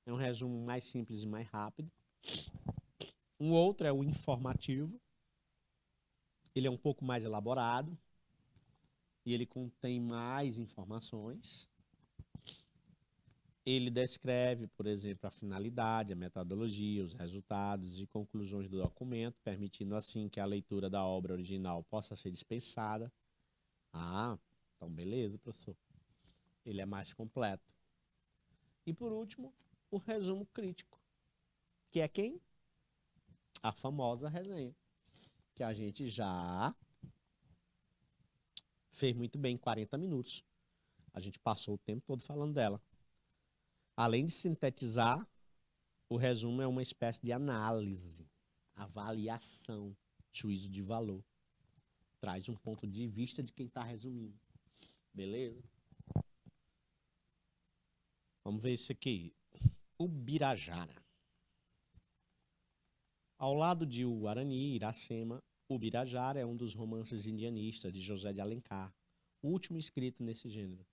É um resumo mais simples e mais rápido. Um outro é o informativo. Ele é um pouco mais elaborado e ele contém mais informações. Ele descreve, por exemplo, a finalidade, a metodologia, os resultados e conclusões do documento, permitindo assim que a leitura da obra original possa ser dispensada. Ah, então beleza, professor. Ele é mais completo. E por último, o resumo crítico, que é quem? A famosa resenha, que a gente já fez muito bem em 40 minutos. A gente passou o tempo todo falando dela. Além de sintetizar, o resumo é uma espécie de análise, avaliação, juízo de valor. Traz um ponto de vista de quem está resumindo. Beleza? Vamos ver isso aqui. O Birajara. Ao lado de O Guarani e Iracema, O Birajara é um dos romances indianistas de José de Alencar, o último escrito nesse gênero.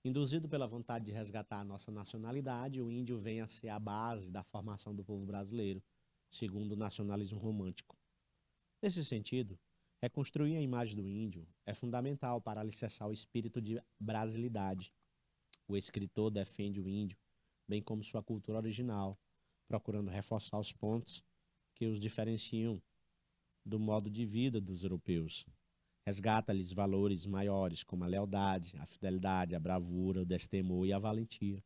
Induzido pela vontade de resgatar a nossa nacionalidade, o índio vem a ser a base da formação do povo brasileiro, segundo o nacionalismo romântico. Nesse sentido, reconstruir a imagem do índio é fundamental para alicerçar o espírito de brasilidade. O escritor defende o índio, bem como sua cultura original, procurando reforçar os pontos que os diferenciam do modo de vida dos europeus. Resgata-lhes valores maiores como a lealdade, a fidelidade, a bravura, o destemor e a valentia.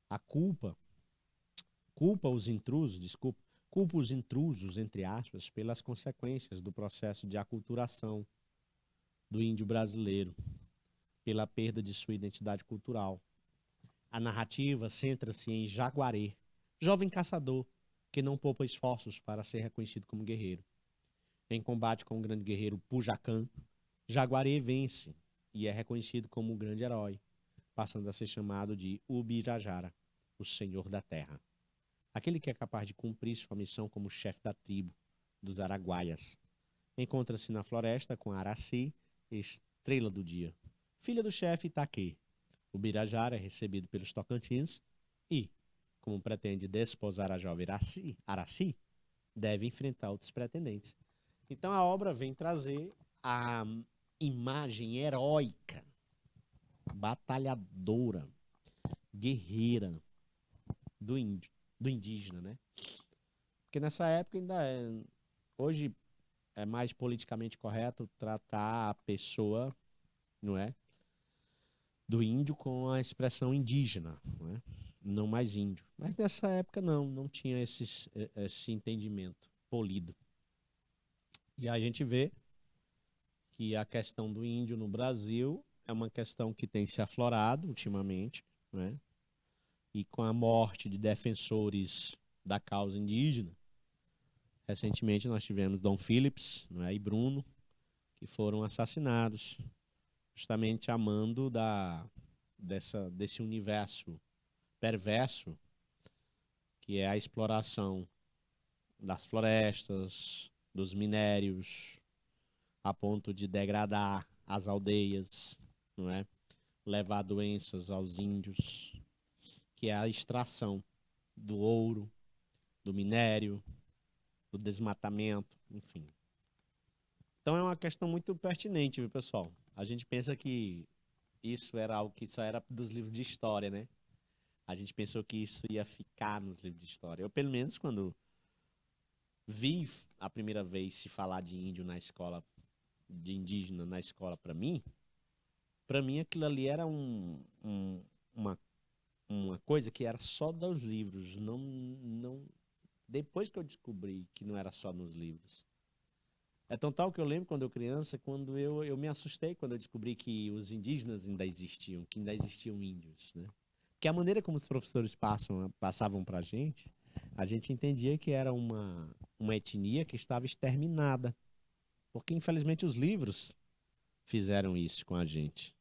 A culpa os intrusos, entre aspas, pelas consequências do processo de aculturação do índio brasileiro, pela perda de sua identidade cultural. A narrativa centra-se em Jaguaré, jovem caçador que não poupa esforços para ser reconhecido como guerreiro. Em combate com o grande guerreiro Pujacã, Jaguaré vence e é reconhecido como um grande herói, passando a ser chamado de Ubirajara, o Senhor da Terra. Aquele que é capaz de cumprir sua missão como chefe da tribo dos Araguaias. Encontra-se na floresta com Araci, estrela do dia, filha do chefe Itaquê. Ubirajara é recebido pelos Tocantins e, como pretende desposar a jovem Araci, deve enfrentar outros pretendentes. Então a obra vem trazer a imagem heróica, batalhadora, guerreira do índio, do indígena, né? Porque nessa época ainda é... Hoje é mais politicamente correto tratar a pessoa, não é? Do índio com a expressão indígena, não é? Não mais índio. Mas nessa época não tinha esse entendimento polido. E a gente vê que a questão do índio no Brasil é uma questão que tem se aflorado ultimamente, né? E com a morte de defensores da causa indígena, recentemente nós tivemos Dom Phillips, né, e Bruno, que foram assassinados, justamente a mando desse universo perverso, que é a exploração das florestas, dos minérios, a ponto de degradar as aldeias, não é? Levar doenças aos índios, que é a extração do ouro, do minério, do desmatamento, enfim. Então é uma questão muito pertinente, viu, pessoal? A gente pensa que isso era algo que só era dos livros de história, né? A gente pensou que isso ia ficar nos livros de história. Eu, pelo menos, quando vi a primeira vez se falar de índio na escola, de indígena na escola, para mim aquilo ali era uma coisa que era só dos livros. Depois que eu descobri que não era só nos livros. É tão tal que eu lembro quando eu criança, quando eu me assustei quando eu descobri que os indígenas ainda existiam, que ainda existiam índios, né? Que a maneira como os professores passavam para a gente entendia que era uma etnia que estava exterminada. Porque, infelizmente, os livros fizeram isso com a gente.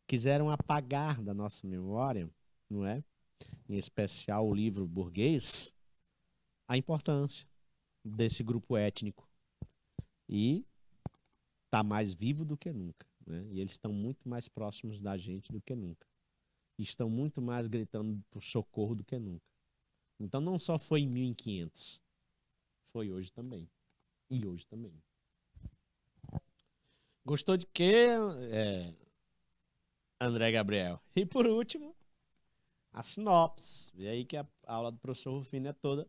Quiseram apagar da nossa memória, não é? Em especial o livro burguês, a importância desse grupo étnico. E está mais vivo do que nunca, né? E eles estão muito mais próximos da gente do que nunca. E estão muito mais gritando por socorro do que nunca. Então não só foi em 1500, foi hoje também. E hoje também. Gostou de quê, André Gabriel? E por último, a sinopse. E aí que a aula do professor Rufino é toda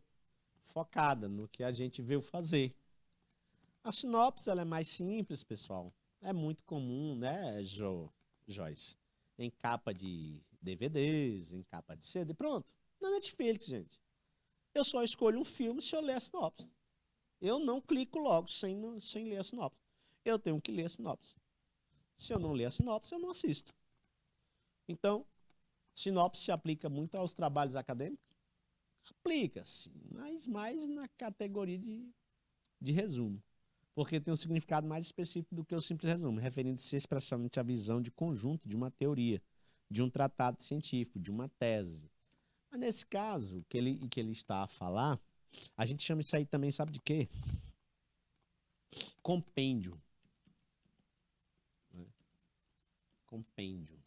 focada no que a gente veio fazer. A sinopse ela é mais simples, pessoal. É muito comum, né, Joyce? Em capa de DVDs, em capa de CD, pronto. Na Netflix, gente. Eu só escolho um filme se eu ler a sinopse. Eu não clico logo sem ler a sinopse. Eu tenho que ler a sinopse. Se eu não ler a sinopse, eu não assisto. Então, sinopse se aplica muito aos trabalhos acadêmicos? Aplica-se, mas mais na categoria de resumo. Porque tem um significado mais específico do que o simples resumo, referindo-se expressamente à visão de conjunto de uma teoria, de um tratado científico, de uma tese. Mas nesse caso, que ele está a falar, a gente chama isso aí também, sabe de quê? Compêndio. Compêndio.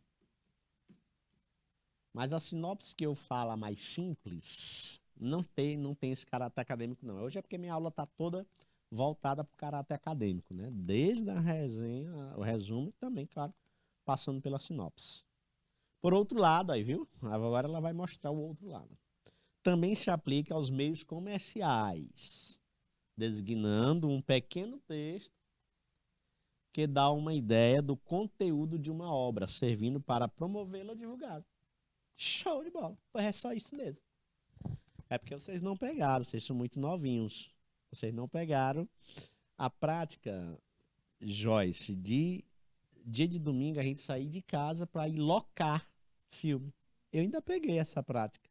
Mas a sinopse que eu falo, a mais simples, não tem esse caráter acadêmico, não. Hoje é porque minha aula está toda voltada para o caráter acadêmico, né? Desde a resenha, o resumo e também, claro, passando pela sinopse. Por outro lado, aí, viu? Agora ela vai mostrar o outro lado. Também se aplica aos meios comerciais, designando um pequeno texto que dá uma ideia do conteúdo de uma obra, servindo para promovê-la ou divulgá-la. Show de bola. Pois é só isso mesmo. É porque vocês não pegaram, vocês são muito novinhos. Vocês não pegaram a prática, Joyce, de dia de domingo a gente sair de casa para ir locar filme. Eu ainda peguei essa prática.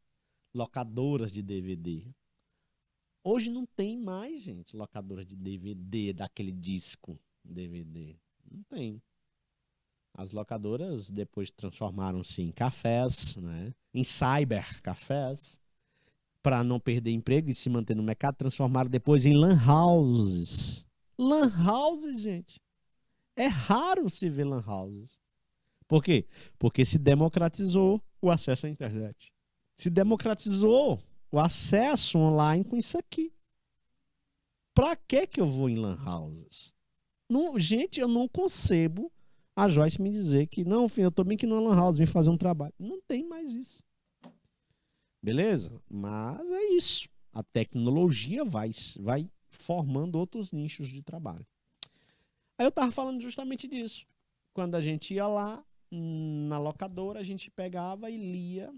Locadoras de DVD. Hoje não tem mais, gente, locadoras de DVD, daquele disco DVD. Não tem. As locadoras depois transformaram-se em cafés, né? Em cybercafés, para não perder emprego e se manter no mercado, transformaram depois em lan houses. Lan houses, gente. É raro se ver lan houses. Por quê? Porque se democratizou o acesso à internet. Se democratizou o acesso online com isso aqui. Para que eu vou em lan houses? Não, gente, eu não concebo a Joyce me dizer que, não, filho, eu tô bem que no lan house, vim fazer um trabalho. Não tem mais isso. Beleza? Mas é isso. A tecnologia vai formando outros nichos de trabalho. Aí eu tava falando justamente disso. Quando a gente ia lá na locadora, a gente pegava e lia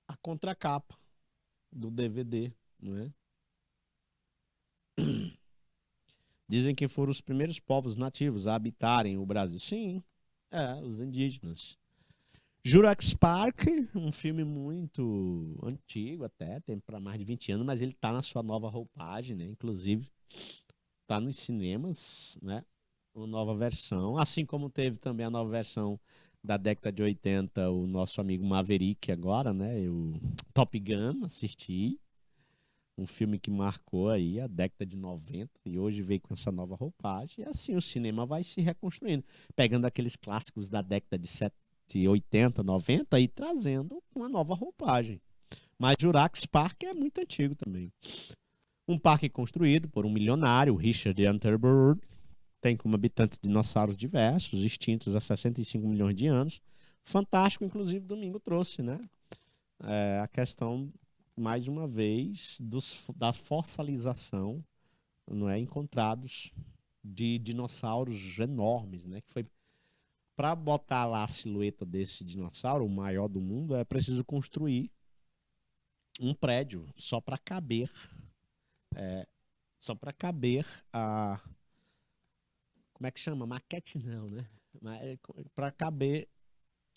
a contracapa do DVD, não é? Dizem que foram os primeiros povos nativos a habitarem o Brasil. Sim, os indígenas. Jurassic Park, um filme muito antigo até, tem para mais de 20 anos, mas ele está na sua nova roupagem, né? Inclusive, está nos cinemas, né? Uma nova versão, assim como teve também a nova versão da década de 80, o nosso amigo Maverick agora, né? O Top Gun, assisti. Um filme que marcou aí a década de 90 e hoje veio com essa nova roupagem. E assim o cinema vai se reconstruindo, pegando aqueles clássicos da década de 80, 90 e trazendo uma nova roupagem. Mas Jurassic Park é muito antigo também. Um parque construído por um milionário, Richard Attenborough, tem como habitantes dinossauros diversos, extintos há 65 milhões de anos. Fantástico, inclusive, domingo trouxe, né? A questão, mais uma vez, da fossilização, não é, encontrados de dinossauros enormes, né? Que foi para botar lá a silhueta desse dinossauro, o maior do mundo, é preciso construir um prédio só para caber, a, como é que chama? Maquete não, né? Para caber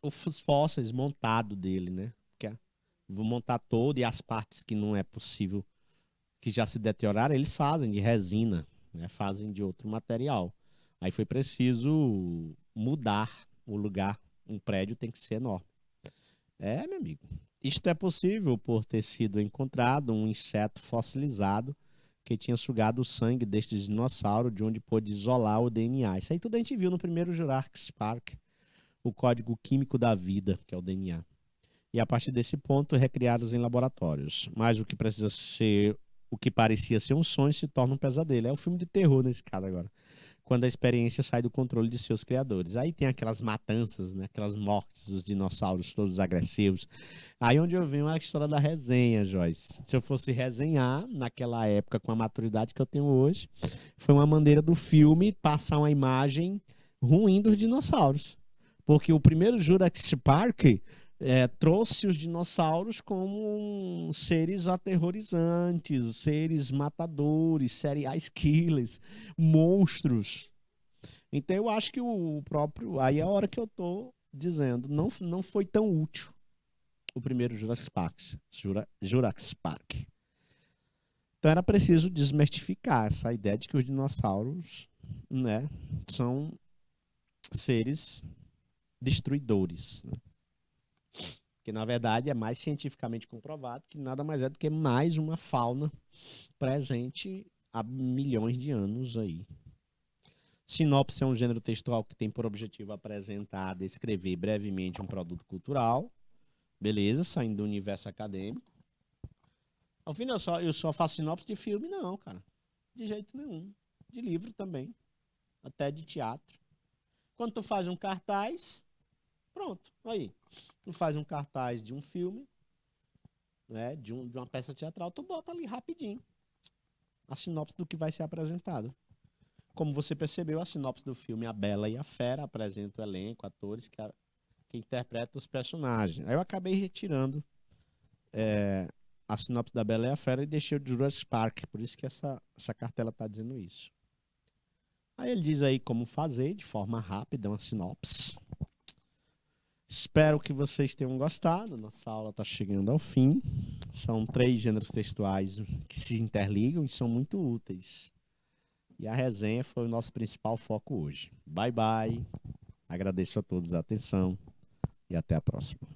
os fósseis montados dele, né? Vou montar todo e as partes que não é possível, que já se deterioraram, eles fazem de resina, né? Fazem de outro material. Aí foi preciso mudar o lugar. Um prédio tem que ser enorme. Meu amigo. Isto é possível por ter sido encontrado um inseto fossilizado que tinha sugado o sangue deste dinossauro, de onde pôde isolar o DNA. Isso aí tudo a gente viu no primeiro Jurassic Park, o código químico da vida, que é o DNA. E a partir desse ponto, recriados em laboratórios. Mas o que parecia ser um sonho se torna um pesadelo. É um filme de terror nesse caso agora. quando a experiência sai do controle de seus criadores. Aí tem aquelas matanças, né? Aquelas mortes dos dinossauros todos agressivos. Aí onde eu venho a história da resenha, Joyce. Se eu fosse resenhar naquela época com a maturidade que eu tenho hoje, foi uma maneira do filme passar uma imagem ruim dos dinossauros. Porque o primeiro Jurassic Park trouxe os dinossauros como seres aterrorizantes, seres matadores, serial killers, monstros. Então eu acho que o próprio. Aí é a hora que eu tô dizendo, não foi tão útil o primeiro Jurassic Park. Jurassic Park. Então era preciso desmistificar essa ideia de que os dinossauros, né, são seres destruidores, né? Que na verdade é mais cientificamente comprovado que nada mais é do que mais uma fauna presente há milhões de anos aí. Sinopse é um gênero textual que tem por objetivo apresentar, descrever brevemente um produto cultural, beleza, saindo do universo acadêmico. Ao fim, eu só faço sinopse de filme, não, cara. De jeito nenhum. De livro também. Até de teatro. Quando tu faz um cartaz, pronto, aí. Tu faz um cartaz de um filme, né, de uma peça teatral, tu bota ali rapidinho a sinopse do que vai ser apresentado. Como você percebeu, a sinopse do filme A Bela e a Fera apresenta o elenco, atores que interpretam os personagens. Aí eu acabei retirando a sinopse da Bela e a Fera e deixei o Jurassic Park, por isso que essa cartela está dizendo isso. Aí ele diz aí como fazer de forma rápida uma sinopse. Espero que vocês tenham gostado. Nossa aula está chegando ao fim. São 3 gêneros textuais que se interligam e são muito úteis. E a resenha foi o nosso principal foco hoje. Bye, bye. Agradeço a todos a atenção e até a próxima.